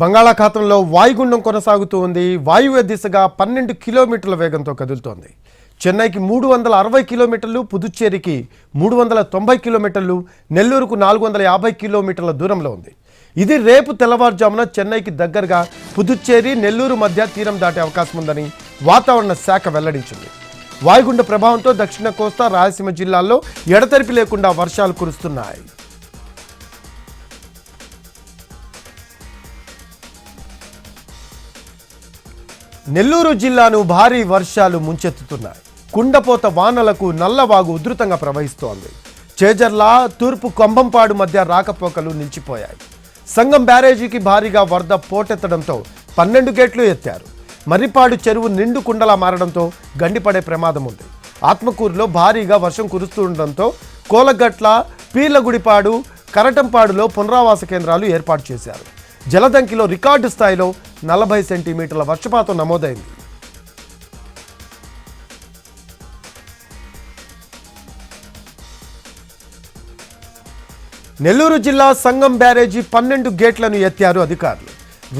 బంగాళాఖాతంలో వాయుగుండం కొనసాగుతూ ఉంది. వాయువ్య దిశగా 12 కిలోమీటర్ల వేగంతో కదులుతోంది. చెన్నైకి 360 కిలోమీటర్లు, పుదుచ్చేరికి 390 కిలోమీటర్లు, నెల్లూరుకు 450 కిలోమీటర్ల దూరంలో ఉంది. ఇది రేపు తెల్లవారుజామున చెన్నైకి దగ్గరగా పుదుచ్చేరి, నెల్లూరు మధ్య తీరం దాటే అవకాశం ఉందని వాతావరణ శాఖ వెల్లడించింది. వాయుగుండ ప్రభావంతో దక్షిణ కోస్తా, రాయలసీమ జిల్లాల్లో ఎడతెరిపి లేకుండా వర్షాలు కురుస్తున్నాయి. నెల్లూరు జిల్లాను భారీ వర్షాలు ముంచెత్తుతున్నాయి. కుండపోత వానలకు నల్లవాగు ఉధృతంగా ప్రవహిస్తోంది. చేజర్ల, తూర్పు కొంబంపాడు మధ్య రాకపోకలు నిలిచిపోయాయి. సంగం బ్యారేజీకి భారీగా వరద పోటెత్తడంతో 12 గేట్లు ఎత్తారు. మర్రిపాడు చెరువు నిండు కుండలా మారడంతో గండిపడే ప్రమాదం ఉంది. ఆత్మకూరులో భారీగా వర్షం కురుస్తుండటంతో కోలగట్ల, పీర్లగుడిపాడు, కరటంపాడులో పునరావాస కేంద్రాలు ఏర్పాటు చేశారు. జలదంకిలో రికార్డు స్థాయిలో 40 సెంటీమీటర్ల వర్షపాతం నమోదైంది. నెల్లూరు జిల్లా సంగం బ్యారేజీ 12 గేట్లను ఎత్తారు అధికారులు.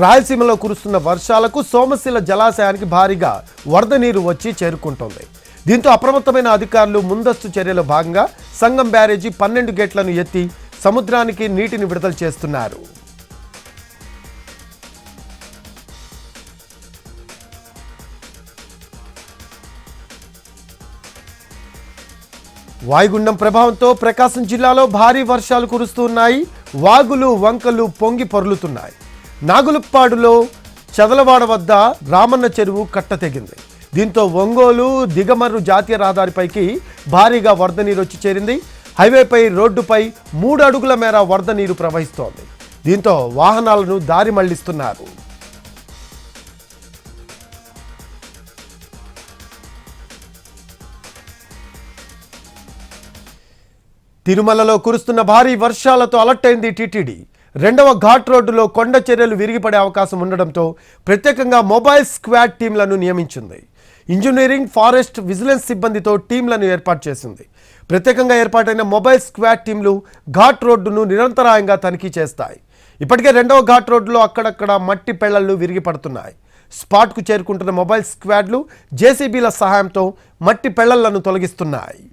రాయలసీమలో కురుస్తున్న వర్షాలకు సోమశిల జలాశయానికి భారీగా వరద నీరు వచ్చి చేరుకుంటోంది. దీంతో అప్రమత్తమైన అధికారులు ముందస్తు చర్యలో భాగంగా సంగం బ్యారేజీ 12 గేట్లను ఎత్తి సముద్రానికి నీటిని విడుదల చేస్తున్నారు. వాయుగుండం ప్రభావంతో ప్రకాశం జిల్లాలో భారీ వర్షాలు కురుస్తున్నాయి. వాగులు, వంకలు పొంగి పొర్లుతున్నాయి. నాగులుప్పాడులో చదలవాడ వద్ద రామన్న చెరువు కట్ట తెగింది. దీంతో ఒంగోలు, దిగమర్రు జాతీయ రహదారిపైకి భారీగా వరద నీరు వచ్చి చేరింది. హైవేపై, రోడ్డుపై 3 అడుగుల మేర వరద నీరు ప్రవహిస్తోంది. దీంతో వాహనాలను దారి మళ్లిస్తున్నారు. తిరుమలలో కురుస్తున్న భారీ వర్షాలతో అలర్ట్ అయింది టీటీడీ. 2వ ఘాట్ రోడ్డులో కొండ చర్యలు విరిగిపడే అవకాశం ఉండడంతో ప్రత్యేకంగా మొబైల్ స్క్వాడ్ టీంలను నియమించింది. ఇంజనీరింగ్, ఫారెస్ట్, విజిలెన్స్ సిబ్బందితో టీంలను ఏర్పాటు చేసింది. ప్రత్యేకంగా ఏర్పాటైన మొబైల్ స్క్వాడ్ టీంలు ఘాట్ రోడ్డును నిరంతరాయంగా తనిఖీ చేస్తాయి. ఇప్పటికే 2వ ఘాట్ రోడ్డులో అక్కడక్కడ మట్టి పెళ్లలు విరిగిపడుతున్నాయి. స్పాట్కు చేరుకుంటున్న మొబైల్ స్క్వాడ్లు జేసీబీల సహాయంతో మట్టి పెళ్లలను తొలగిస్తున్నాయి.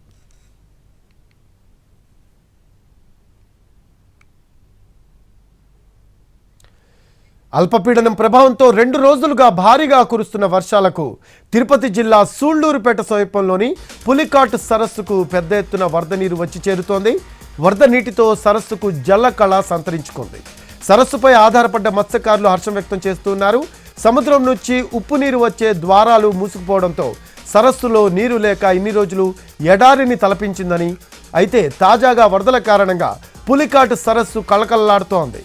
అల్పపీడనం ప్రభావంతో 2 రోజులుగా భారీగా కురుస్తున్న వర్షాలకు తిరుపతి జిల్లా సూళ్లూరుపేట సమీపంలోని పులికాట్ సరస్సుకు పెద్ద ఎత్తున వరద నీరు వచ్చి చేరుతోంది. వరద నీటితో సరస్సుకు జలకళ సంతరించుకుంది. సరస్సుపై ఆధారపడ్డ మత్స్యకారులు హర్షం వ్యక్తం చేస్తున్నారు. సముద్రం నుంచి ఉప్పు నీరు వచ్చే ద్వారాలు మూసుకుపోవడంతో సరస్సులో నీరు లేక ఇన్ని రోజులు ఎడారిని తలపించిందని, అయితే తాజాగా వరదల కారణంగా పులికాట్ సరస్సు కళకళలాడుతోంది.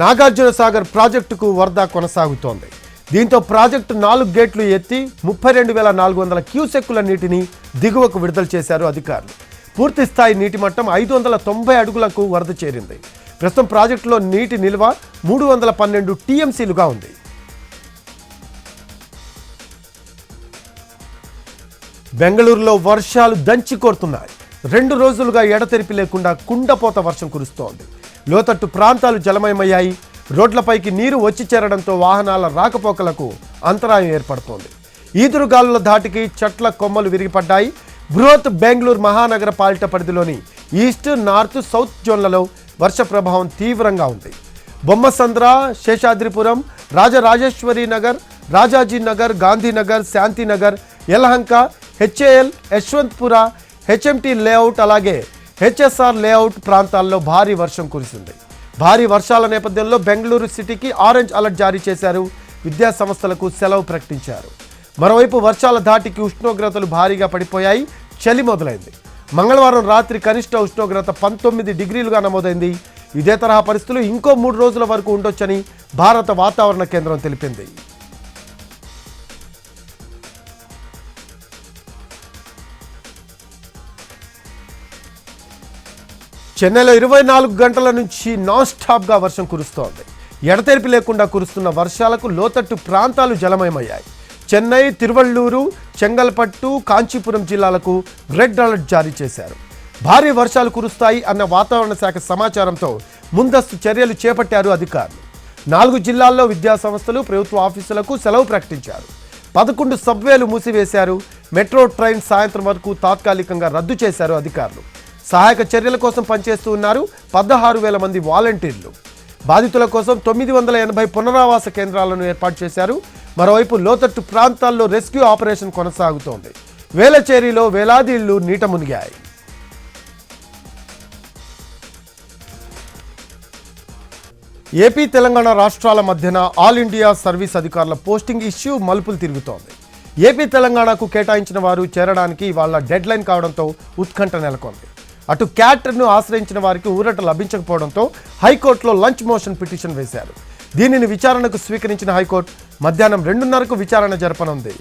నాగార్జున సాగర్ ప్రాజెక్టుకు వరద కొనసాగుతోంది. దీంతో ప్రాజెక్టు 4 గేట్లు ఎత్తి 32,400 క్యూసెక్కుల నీటిని దిగువకు విడుదల చేశారు అధికారులు. పూర్తి స్థాయి నీటి మట్టం 590 అడుగులకు వరద చేరింది. ప్రస్తుతం ప్రాజెక్టులో నీటి నిల్వ 312 టీఎంసీలుగా ఉంది. బెంగళూరులో వర్షాలు దంచి కొడుతున్నాయి. 2 రోజులుగా ఎడతెరిపి లేకుండా కుండపోత వర్షం కురుస్తోంది. లోతట్టు ప్రాంతాలు జలమయమయ్యాయి. రోడ్లపైకి నీరు వచ్చి చేరడంతో వాహనాల రాకపోకలకు అంతరాయం ఏర్పడుతోంది. ఈదురుగాలుల ధాటికి చెట్ల కొమ్మలు విరిగిపడ్డాయి. బృహత్ బెంగళూరు మహానగర పాలిట పరిధిలోని ఈస్ట్, నార్త్, సౌత్ జోన్లలో వర్ష ప్రభావం తీవ్రంగా ఉంది. Bommasandra, Seshadripuram, Rajarajeshwari Nagar, Rajaji Nagar, Gandhinagar, Shantinagar, Yelahanka, HAL, Yeshwanthpur, HMT layout, అలాగే హెచ్ఎస్ఆర్ లేఅవుట్ ప్రాంతాల్లో భారీ వర్షం కురిసింది. భారీ వర్షాల నేపథ్యంలో బెంగళూరు సిటీకి ఆరెంజ్ అలర్ట్ జారీ చేశారు. విద్యా సంస్థలకు సెలవు ప్రకటించారు. మరోవైపు వర్షాల ధాటికి ఉష్ణోగ్రతలు భారీగా పడిపోయాయి. చలి మొదలైంది. మంగళవారం రాత్రి కనిష్ట ఉష్ణోగ్రత 19 డిగ్రీలుగా నమోదైంది. ఇదే తరహా పరిస్థితులు ఇంకో 3 రోజుల వరకు ఉండొచ్చని భారత వాతావరణ కేంద్రం తెలిపింది. చెన్నైలో 24 గంటల నుంచి నాన్ స్టాప్గా వర్షం కురుస్తోంది. ఎడతెరిపి లేకుండా కురుస్తున్న వర్షాలకు లోతట్టు ప్రాంతాలు జలమయమయ్యాయి. చెన్నై, తిరువళ్ళూరు, చెంగల్పట్టు, కాంచీపురం జిల్లాలకు రెడ్ అలర్ట్ జారీ చేశారు. భారీ వర్షాలు కురుస్తాయి అన్న వాతావరణ శాఖ సమాచారంతో ముందస్తు చర్యలు చేపట్టారు అధికారులు. 4 జిల్లాల్లో విద్యా సంస్థలు, ప్రభుత్వ ఆఫీసులకు సెలవు ప్రకటించారు. 11 సబ్వేలు మూసివేశారు. మెట్రో ట్రైన్ సాయంత్రం వరకు తాత్కాలికంగా రద్దు చేశారు అధికారులు. సహాయక చర్యల కోసం పనిచేస్తూ ఉన్నారు 16,000 మంది వాలంటీర్లు. బాధితుల కోసం 980 పునరావాస కేంద్రాలను ఏర్పాటు చేశారు. మరోవైపు లోతట్టు ప్రాంతాల్లో రెస్క్యూ ఆపరేషన్ కొనసాగుతోంది. వేలచేరిలో వేలాది ఇళ్లు నీట మునిగాయి. ఏపీ, తెలంగాణ రాష్ట్రాల మధ్యన ఆల్ ఇండియా సర్వీస్ అధికారుల పోస్టింగ్ ఇష్యూ మలుపులు తిరుగుతోంది. ఏపీ, తెలంగాణకు కేటాయించిన వారు చేరడానికి వాళ్ళ డెడ్ లైన్ కావడంతో ఉత్కంఠ నెలకొంది. అటు క్యాట్ను ఆశ్రయించిన వారికి ఊరట లభించకపోవడంతో హైకోర్టులో లంచ్ మోషన్ పిటిషన్ వేశారు. దీనిని విచారణకు స్వీకరించిన హైకోర్టు మధ్యాహ్నం 2:30కు విచారణ జరపనుంది.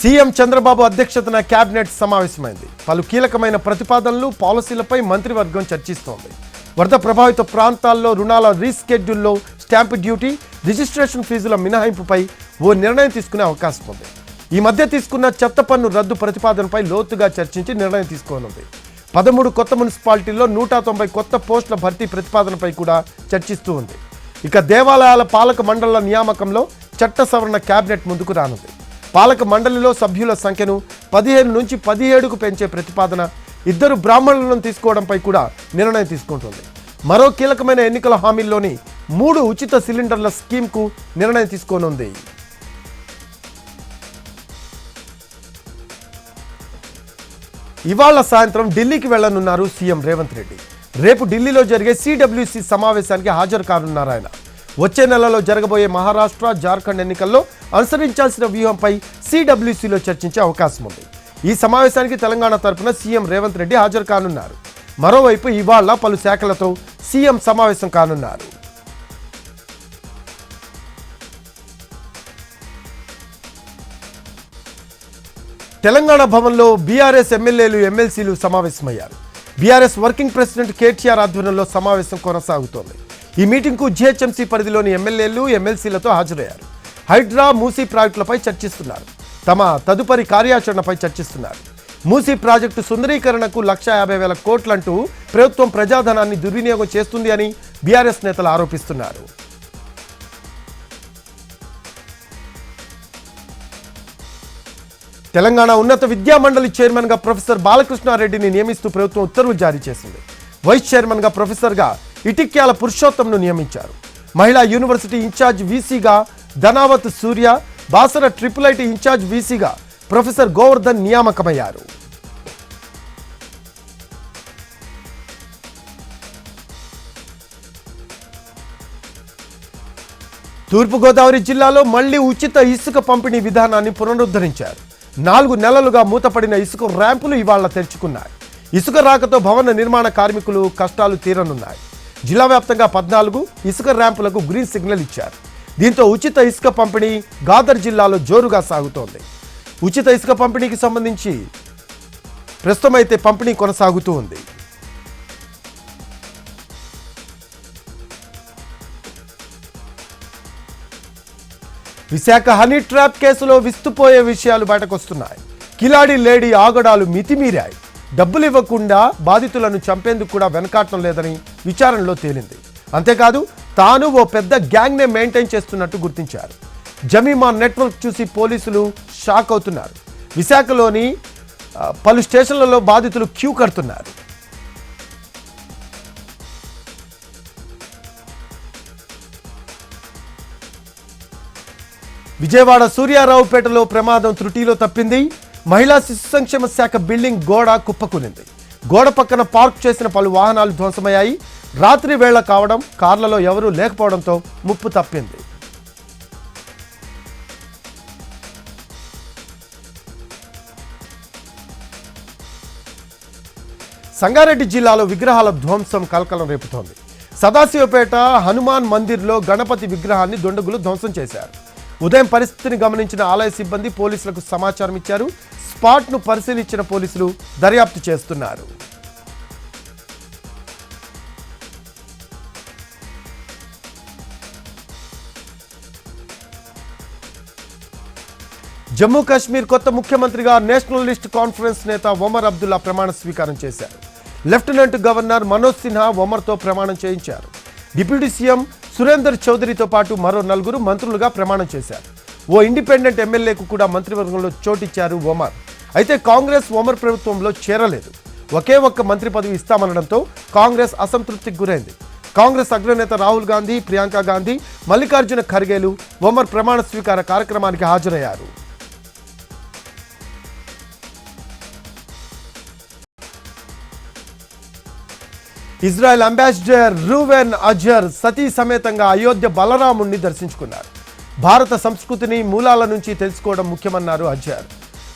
సీఎం చంద్రబాబు అధ్యక్షతన కేబినెట్ సమావేశమైంది. పలు కీలకమైన ప్రతిపాదనలు, పాలసీలపై మంత్రివర్గం చర్చిస్తోంది. వరద ప్రభావిత ప్రాంతాల్లో రుణాల రీస్కెడ్యూల్లో స్టాంపు డ్యూటీ, రిజిస్ట్రేషన్ ఫీజుల మినహాయింపుపై ఓ నిర్ణయం తీసుకునే అవకాశం ఉంది. ఈ మధ్య తీసుకున్న చెత్త పన్ను రద్దు ప్రతిపాదనపై లోతుగా చర్చించి నిర్ణయం తీసుకోనుంది. 13 కొత్త మున్సిపాలిటీల్లో 190 కొత్త పోస్టుల భర్తీ ప్రతిపాదనపై కూడా చర్చిస్తూ ఉంది. ఇక దేవాలయాల పాలక మండళ్ల నియామకంలో చట్ట సవరణ కేబినెట్ ముందుకు రానుంది. పాలక మండలిలో సభ్యుల సంఖ్యను 15 నుంచి 17కు పెంచే ప్రతిపాదన, 2 బ్రాహ్మణులను తీసుకోవడంపై కూడా నిర్ణయం తీసుకుంటుంది. మరో కీలకమైన ఎన్నికల హామీల్లోని 3 ఉచిత సిలిండర్ల స్కీమ్కు నిర్ణయం తీసుకోనుంది. ఇవాళ సాయంత్రం ఢిల్లీకి వెళ్లనున్నారు సీఎం రేవంత్ రెడ్డి. రేపు ఢిల్లీలో జరిగే సిడబ్ల్యూసీ సమావేశానికి హాజరు కానున్నారు ఆయన. వచ్చే నెలలో జరగబోయే మహారాష్ట్ర, జార్ఖండ్ ఎన్నికల్లో అనుసరించాల్సిన వ్యూహంపై సిడబ్ల్యూసీలో చర్చించే అవకాశం ఉంది. ఈ సమావేశానికి తెలంగాణ తరపున సీఎం రేవంత్ రెడ్డి హాజరు కానున్నారు. మరోవైపు ఇవాళ పలు శాఖలతో సీఎం సమావేశం కానున్నారు. తెలంగాణ భవన్లో బీఆర్ఎస్ ఎమ్మెల్యేలు, ఎమ్మెల్సీలు సమావేశమయ్యారు. బీఆర్ఎస్ వర్కింగ్ ప్రెసిడెంట్ కేటీఆర్ ఆధ్వర్యంలో సమావేశం కొనసాగుతోంది. ఈ మీటింగ్కు జీహెచ్ఎంసీ పరిధిలోని ఎమ్మెల్యేలు, ఎమ్మెల్సీలతో హాజరయ్యారు. హైడ్రా, మూసీ ప్రాజెక్టులపై చర్చిస్తున్నారు. తమ తదుపరి కార్యాచరణపై చర్చిస్తున్నారు. మూసీ ప్రాజెక్టు సుందరీకరణకు 150,000 కోట్లంటూ ప్రభుత్వం ప్రజాధనాన్ని దుర్వినియోగం చేస్తుంది అని బీఆర్ఎస్ నేతలు ఆరోపిస్తున్నారు. తెలంగాణ ఉన్నత విద్యా మండలి చైర్మన్గా ప్రొఫెసర్ బాలకృష్ణారెడ్డిని నియమిస్తూ ప్రభుత్వం ఉత్తర్వులు జారీ చేసింది. వైస్ చైర్మన్గా ప్రొఫెసర్గా ఇటిక్యాల పురుషోత్తంను నియమించారు. మహిళా యూనివర్సిటీ ఇన్ఛార్జ్ వీసీగా Dhanavath Surya, Basara triple IT in charge వీసీగా ప్రొఫెసర్ గోవర్ధన్ నియామకమయ్యారు. తూర్పుగోదావరి జిల్లాలో మళ్లీ ఉచిత ఇసుక పంపిణీ విధానాన్ని పునరుద్ధరించారు. 4 నెలలుగా మూతపడిన ఇసుక ర్యాంపులు ఇవాళ తెరుచుకున్నాయి. ఇసుక రాకతో భవన నిర్మాణ కార్మికులు కష్టాలు తీరనున్నాయి. జిల్లా వ్యాప్తంగా 14 ఇసుక ర్యాంపులకు గ్రీన్ సిగ్నల్ ఇచ్చారు. దీంతో ఉచిత ఇసుక పంపిణీ గాదర్ జిల్లాలో జోరుగా సాగుతోంది. ఉచిత ఇసుక పంపిణీకి సంబంధించి ప్రస్తుతం అయితే పంపిణీ కొనసాగుతూ ఉంది. విశాఖ హనీ ట్రాప్ కేసులో విస్తుపోయే విషయాలు బయటకొస్తున్నాయి. కిలాడి లేడీ ఆగడాలు మితిమీరాయి. డబ్బులు ఇవ్వకుండా బాధితులను చంపేందుకు కూడా వెనకాటం లేదని విచారణలో తేలింది. అంతేకాదు తాను ఓ పెద్ద గ్యాంగ్నే మెయింటైన్ చేస్తున్నట్టు గుర్తించారు. జమీమా నెట్వర్క్ చూసి పోలీసులు షాక్ అవుతున్నారు. విశాఖలోని పలు స్టేషన్లలో బాధితులు క్యూ కడుతున్నారు. విజయవాడ సూర్యారావుపేటలో ప్రమాదం త్రుటిలో తప్పింది. మహిళా శిశు సంక్షేమ శాఖ బిల్డింగ్ గోడ కుప్పకూలింది. గోడ పక్కన పార్క్ చేసిన పలు వాహనాలు ధ్వంసమయ్యాయి. రాత్రి వేళ కావడం, కార్లలో ఎవరూ లేకపోవడంతో ముప్పు తప్పింది. సంగారెడ్డి జిల్లాలో విగ్రహాల ధ్వంసం కలకలం రేపుతోంది. సదాశివపేట హనుమాన్ మందిర్లో గణపతి విగ్రహాన్ని దుండగులు ధ్వంసం చేశారు. ఉదయం పరిస్థితిని గమనించిన ఆలయ సిబ్బంది పోలీసులకు సమాచారం ఇచ్చారు. స్పాట్ను పరిశీలించిన పోలీసులు దర్యాప్తు చేస్తున్నారు. జమ్మూ కాశ్మీర్ కొత్త ముఖ్యమంత్రిగా నేషనలిస్ట్ కాన్ఫరెన్స్ నేత ఒమర్ అబ్దుల్లా ప్రమాణ స్వీకారం చేశారు. లెఫ్టినెంట్ గవర్నర్ మనోజ్ సిన్హా ఒమర్తో ప్రమాణం చేయించారు. డిప్యూటీ సీఎం సురేందర్ చౌదరితో పాటు మరో 4 మంత్రులుగా ప్రమాణం చేశారు. ఓ ఇండిపెండెంట్ ఎమ్మెల్యేకు కూడా మంత్రివర్గంలో చోటిచ్చారు ఒమర్. అయితే కాంగ్రెస్ ఒమర్ ప్రభుత్వంలో చేరలేదు. ఒకే ఒక్క మంత్రి పదవి ఇస్తామనడంతో కాంగ్రెస్ అసంతృప్తికి గురైంది. కాంగ్రెస్ అగ్రనేత రాహుల్ గాంధీ, ప్రియాంక గాంధీ, మల్లికార్జున ఖర్గేలు ఒమర్ ప్రమాణ స్వీకార కార్యక్రమానికి హాజరయ్యారు. ఇజ్రాయెల్ అంబాసిడర్ రూవెన్ అజర్ సతీ సమేతంగా అయోధ్య బలరాముణ్ణి దర్శించుకున్నారు. భారత సంస్కృతిని మూలాల నుంచి తెలుసుకోవడం ముఖ్యమన్నారు అజర్.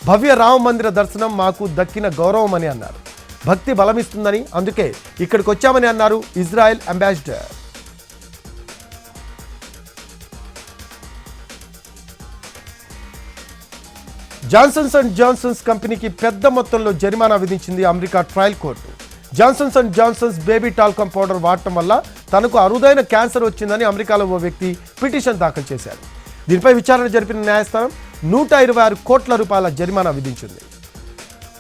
భవ్య రామ మందిర దర్శనం మాకు దక్కిన గౌరవమని అన్నారు. భక్తి బలమిస్తుందని అందుకే ఇక్కడికి వచ్చామని అన్నారు ఇజ్రాయెల్ అంబాసిడర్. జాన్సన్స్ అండ్ జాన్సన్స్ కంపెనీకి పెద్ద మొత్తంలో జరిమానా విధించింది America trial court. Johnsons and Johnsons baby talcum powder వాడటం వల్ల తనకు అరుదైన క్యాన్సర్ వచ్చిందని అమెరికాలో ఓ వ్యక్తి పిటిషన్ దాఖలు చేశారు. దీనిపై విచారణ జరిపిన న్యాయస్థానం 126 కోట్ల రూపాయల జరిమానా విధించింది.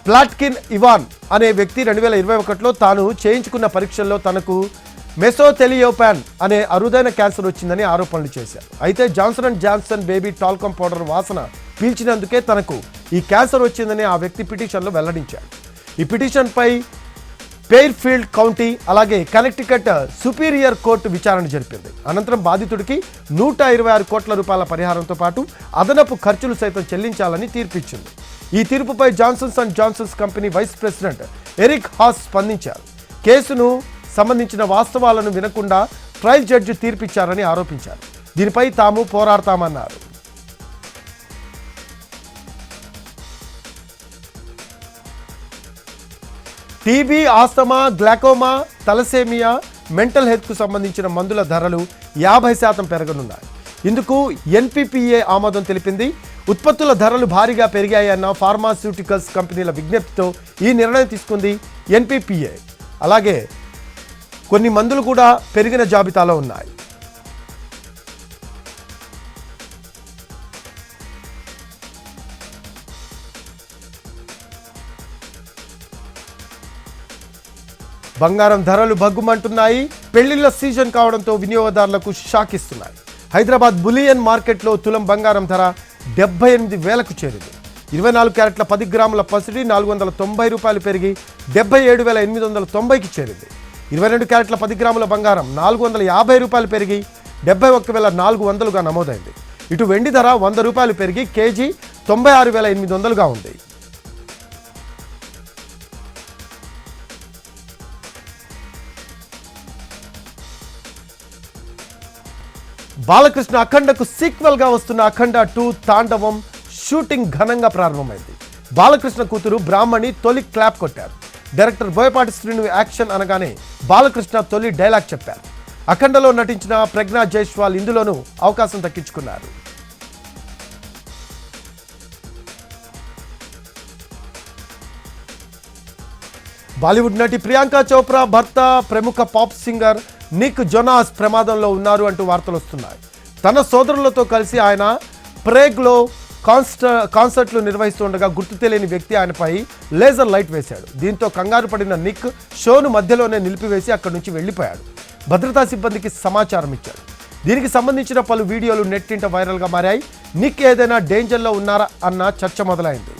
ప్లాట్కిన్ ఇవాన్ అనే వ్యక్తి 2021లో తాను చేయించుకున్న పరీక్షల్లో తనకు మెసోథెలియోపాన్ అనే అరుదైన క్యాన్సర్ వచ్చిందని ఆరోపణలు చేశారు. అయితే Johnson and Johnson baby talcum powder వాసన పీల్చినందుకే తనకు ఈ క్యాన్సర్ వచ్చిందని ఆ వ్యక్తి పిటిషన్లో వెల్లడించాడు. ఈ పిటిషన్పై పెయిర్ఫీల్డ్ కౌంటీ అలాగే కనెక్టికట్ సుపీరియర్ కోర్టు విచారణ జరిపింది. అనంతరం బాధితుడికి 126 కోట్ల రూపాయల పరిహారంతో పాటు అదనపు ఖర్చులు సైతం చెల్లించాలని తీర్పిచ్చింది. ఈ తీర్పుపై Johnsons and Johnsons company vice president Eric Haas స్పందించారు. కేసును సంబంధించిన వాస్తవాలను వినకుండా ట్రయల్ జడ్జి తీర్పిచ్చారని ఆరోపించారు. దీనిపై తాము పోరాడతామన్నారు. TB, asthma, glaucoma, thalassaemia, mental హెల్త్కు సంబంధించిన మందుల ధరలు 50% పెరగనున్నాయి. ఇందుకు ఎన్పీపీఏ ఆమోదం తెలిపింది. ఉత్పత్తుల ధరలు భారీగా పెరిగాయన్న ఫార్మాస్యూటికల్స్ కంపెనీల విజ్ఞప్తితో ఈ నిర్ణయం తీసుకుంది ఎన్పీపీఏ. అలాగే కొన్ని మందులు కూడా పెరిగిన జాబితాలో ఉన్నాయి. బంగారం ధరలు భగ్గుమంటున్నాయి. పెళ్లిళ్ల సీజన్ కావడంతో వినియోగదారులకు షాక్ ఇస్తున్నాయి. హైదరాబాద్ బులియన్ మార్కెట్లో తులం బంగారం ధర 78,000కు చేరింది. 24 క్యారెట్ల 10 గ్రాముల పసిడి 490 రూపాయలు పెరిగి 77,890కి చేరింది. 22 క్యారెట్ల 10 గ్రాముల బంగారం 450 రూపాయలు పెరిగి 71,400గా నమోదైంది. ఇటు వెండి ధర 100 రూపాయలు పెరిగి కేజీ 96,800గా ఉంది. బాలకృష్ణ అఖండకు సీక్వెల్గా వస్తున్న అఖండ 2 తాండవం షూటింగ్ ఘనంగా ప్రారంభమైంది. బాలకృష్ణ కూతురు బ్రాహ్మణి తొలి క్లాప్ కొట్టారు. డైరెక్టర్ బోయపాటి శ్రీను యాక్షన్ అనగానే బాలకృష్ణ తొలి డైలాగ్ చెప్పారు. అఖండలో నటించిన ప్రజ్ఞా జైస్వాల్ ఇందులోనూ అవకాశం దక్కించుకున్నారు. బాలీవుడ్ నటి ప్రియాంక చోప్రా భర్త ప్రముఖ పాప్ సింగర్ నిక్ జొనాస్ ప్రమాదంలో ఉన్నారు అంటూ వార్తలు వస్తున్నాయి. తన సోదరులతో కలిసి ఆయన ప్రేగ్లో కాన్సర్ట్లు నిర్వహిస్తుండగా గుర్తు తెలియని వ్యక్తి ఆయనపై లేజర్ లైట్ వేశాడు. దీంతో కంగారు పడిన నిక్ షోను మధ్యలోనే నిలిపివేసి అక్కడి నుంచి వెళ్లిపోయాడు. భద్రతా సిబ్బందికి సమాచారం ఇచ్చాడు. దీనికి సంబంధించిన పలు వీడియోలు నెట్టింట వైరల్గా మారాయి. నిక్ ఏదైనా డేంజర్లో ఉన్నారా అన్న చర్చ మొదలైంది.